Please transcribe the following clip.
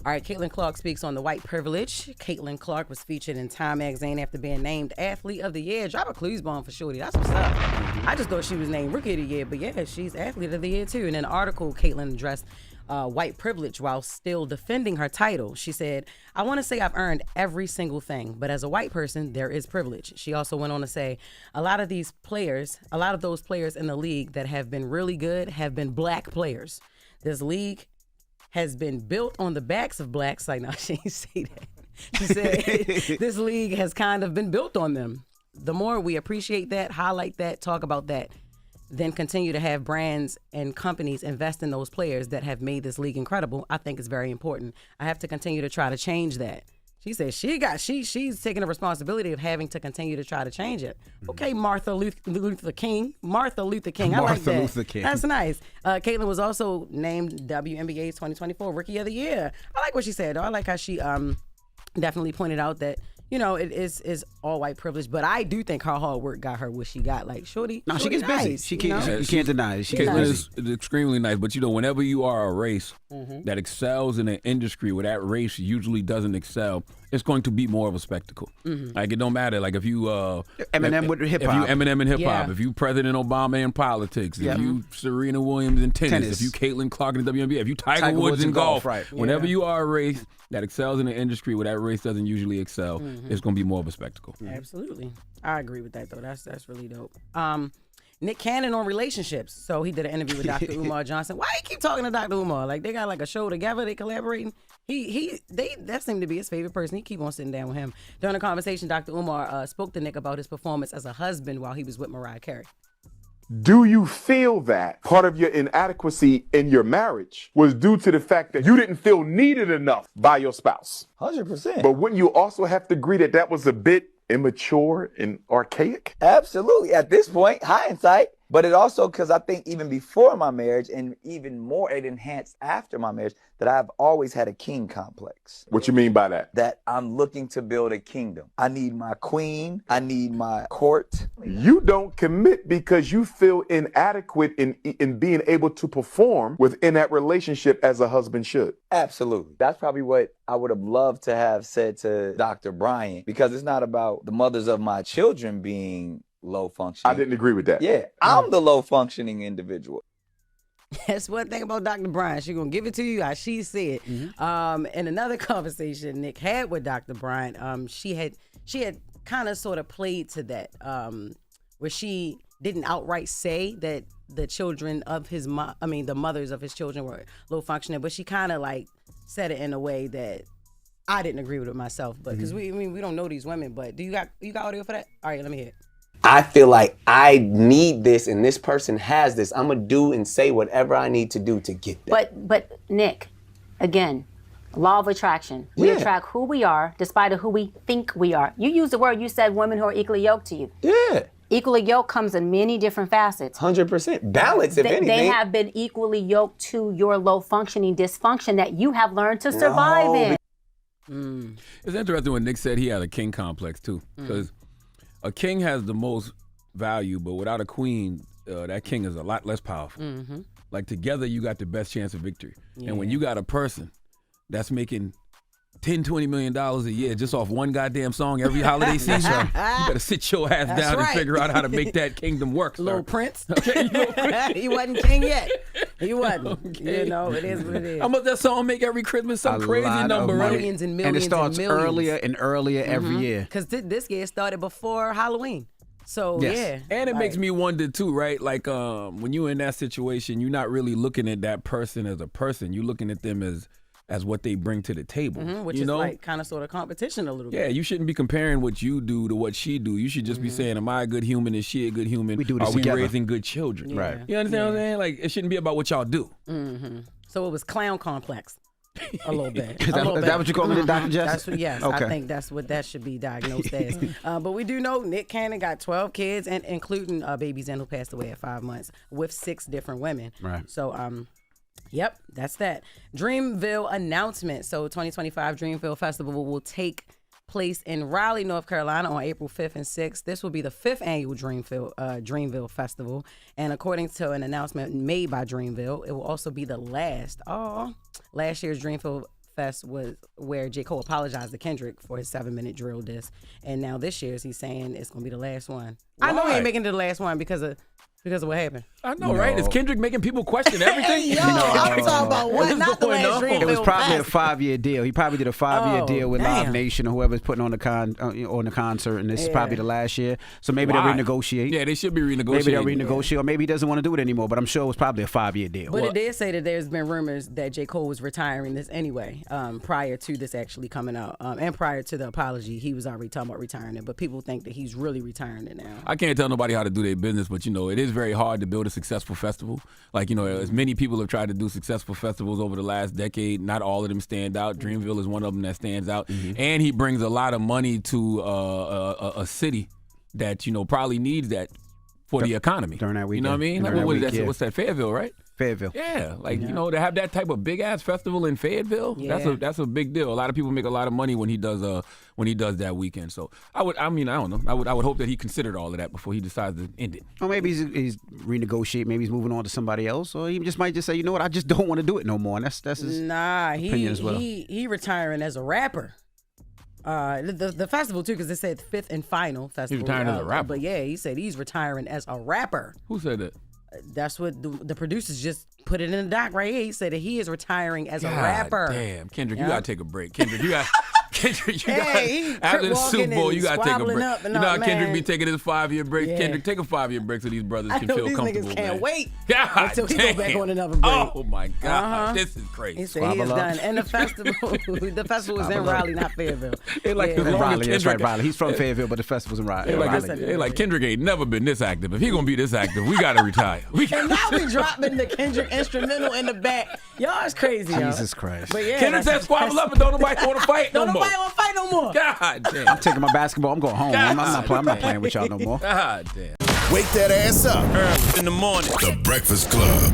All right, Caitlin Clark speaks on the white privilege. Caitlin Clark was featured in Time magazine after being named Athlete of the Year. Drop a clues bomb for Shorty. That's what's up. I just thought she was named Rookie of the Year, but yeah, she's Athlete of the Year too. In an article, Caitlin addressed white privilege while still defending her title. She said, I want to say I've earned every single thing, but as a white person, there is privilege. She also went on to say, a lot of those players in the league that have been really good have been black players. This league has been built on the backs of blacks. Like, no, she didn't say that. She said, this league has kind of been built on them. The more we appreciate that, highlight that, talk about that, then continue to have brands and companies invest in those players that have made this league incredible, I think is very important. I have to continue to try to change that. She said she's taking the responsibility of having to continue to try to change it. Okay, Martha Luther King. Martha Luther King. I like that. Martha Luther King. That's nice. Caitlin was also named WNBA's 2024 Rookie of the Year. I like what she said, though. I like how she definitely pointed out that, you know, it is all white privilege, but I do think her hard work got her what she got. Like, Shorty, no, she gets busy. Nice, you can't deny it. Caitlin is extremely nice, but you know, whenever you are a race that excels in an industry where that race usually doesn't excel, it's going to be more of a spectacle. Like, it don't matter. Like, if you Eminem with hip hop, if you Eminem in hip hop, if you President Obama in politics, if you Serena Williams in tennis, if you Caitlin Clark in the WNBA, if you Tiger Woods in golf, right? Whenever you are a race that excels in an industry where that race doesn't usually excel, it's going to be more of a spectacle. Absolutely, I agree with that though. That's really dope. Nick Cannon on relationships. So he did an interview with Dr. Umar Johnson. Why you keep talking to Dr. Umar? Like, they got like a show together, they collaborating. That seemed to be his favorite person. He keep on sitting down with him. During the conversation, Dr. Umar spoke to Nick about his performance as a husband while he was with Mariah Carey. Do you feel that part of your inadequacy in your marriage was due to the fact that you didn't feel needed enough by your spouse? 100%. But wouldn't you also have to agree that that was a bit immature and archaic? Absolutely. At this point, hindsight. But it also, because I think even before my marriage and even more it enhanced after my marriage, that I've always had a king complex. What you mean by that? That I'm looking to build a kingdom. I need my queen. I need my court. You don't commit because you feel inadequate in being able to perform within that relationship as a husband should. Absolutely. That's probably what I would have loved to have said to Dr. Bryant, because it's not about the mothers of my children being low functioning. I didn't agree with that. Yeah, I'm the low functioning individual. That's one thing about Dr. Bryant. She's going to give it to you how she said. In another conversation Nick had with Dr. Bryant, she had kind of sort of played to that, where she didn't outright say that the children of the mothers of his children were low functioning, but she kind of like said it in a way that I didn't agree with it myself. But because we don't know these women, but you got audio for that? All right, let me hear it. I feel like I need this and this person has this. I'm going to do and say whatever I need to do to get that. But Nick, again, law of attraction. We attract who we are despite of who we think we are. You used the word, you said women who are equally yoked to you. Yeah. Equally yoked comes in many different facets. 100%. Balance, if anything. They have been equally yoked to your low functioning dysfunction that you have learned to survive in. It's interesting when Nick said he had a king complex too, because a king has the most value, but without a queen, that king is a lot less powerful. Like, together, you got the best chance of victory. Yeah. And when you got a person that's making $10-20 million a year just off one goddamn song every holiday season, you better sit your ass down and figure out how to make that kingdom work, sir. Little Prince. He wasn't king yet. He wasn't. Okay. You know, it is what it is. How much that song make every Christmas? Some crazy number, right? Millions and millions. And it starts earlier and earlier every year. Because this year started before Halloween. So, yeah. And it makes me wonder, too, right? Like, when you're in that situation, you're not really looking at that person as a person. You're looking at them as what they bring to the table. Which is like kind of sort of competition a little bit. Yeah, you shouldn't be comparing what you do to what she do. You should just be saying, am I a good human? Is she a good human? We do this together. Are we raising good children? Yeah. Right. You understand what I'm saying? Like, it shouldn't be about what y'all do. So it was clown complex. A little bit. Is that what you call it, Dr. Jess? Yes, okay. I think that's what that should be diagnosed as. But we do know Nick Cannon got 12 kids, and including baby Zen, who passed away at 5 months, with 6 different women. Right. So, yep, that's that. Dreamville announcement. So 2025 Dreamville Festival will take place in Raleigh, North Carolina on April 5th and 6th. This will be the 5th annual Dreamville Festival. And according to an announcement made by Dreamville, it will also be the last year's Dreamville Fest was where J. Cole apologized to Kendrick for his 7-minute drill diss, and now this year's he's saying it's gonna be the last one. Why? I know he ain't making it the last one because of what happened. I know, right? Is Kendrick making people question everything? Yo, I'm talking about what? Not the last Dreamville. It was probably a Fest. 5-year deal. He probably did a 5-year deal with Live Nation or whoever's putting on the concert, and this is probably the last year. So maybe they'll renegotiate. Yeah, they should be renegotiating. Maybe they'll renegotiate, or maybe he doesn't want to do it anymore. But I'm sure it was probably a 5-year deal. But it did say that there's been rumors that J. Cole was retiring this anyway, prior to this actually coming out, and prior to the apology, he was already talking about retiring it. But people think that he's really retiring it now. I can't tell nobody how to do their business, but it is very hard to build a successful festival. Like, as many people have tried to do successful festivals over the last decade, not all of them stand out. Dreamville is one of them that stands out. And he brings a lot of money to a city that, probably needs that for the economy. During that weekend. You know what I mean? Like, what is that? What's that? Fayetteville, right? Fayetteville. Yeah, to have that type of big ass festival in Fayetteville, that's a big deal. A lot of people make a lot of money when he does that weekend. So I don't know. I would hope that he considered all of that before he decides to end it. Or maybe he's renegotiating. Maybe he's moving on to somebody else, or he might just say, you know what, I just don't want to do it no more. And that's his opinion as well. He retiring as a rapper. The festival too, because it said 5th and final festival. He's retiring as a rapper. But yeah, he said he's retiring as a rapper. Who said that? That's what the producers just put it in the doc right here. He said that he is retiring as a rapper. Damn, Kendrick, you gotta take a break. Kendrick, you got Hey, after the Super Bowl, you gotta take a break. You know how Kendrick be taking his 5-year break. Yeah. Kendrick, take a 5-year break so these brothers can feel comfortable. These niggas can't wait until he go back on another break. Oh my God, this is crazy. He said he is done, and the festival is in Raleigh, not Fayetteville. Raleigh, that's right, Raleigh. He's from Fayetteville, but the festival's in Raleigh. Like Kendrick ain't never been this active. If he gonna be this active, we gotta retire. And now we dropping the Kendrick instrumental in the back. Y'all is crazy, Jesus Christ. But yeah, Kendrick said squabble up and don't nobody want to fight no more. Don't nobody want to fight no more. God damn. I'm taking my basketball. I'm going home. I'm not playing with y'all no more. God damn. Wake that ass up. Early in the morning. The Breakfast Club.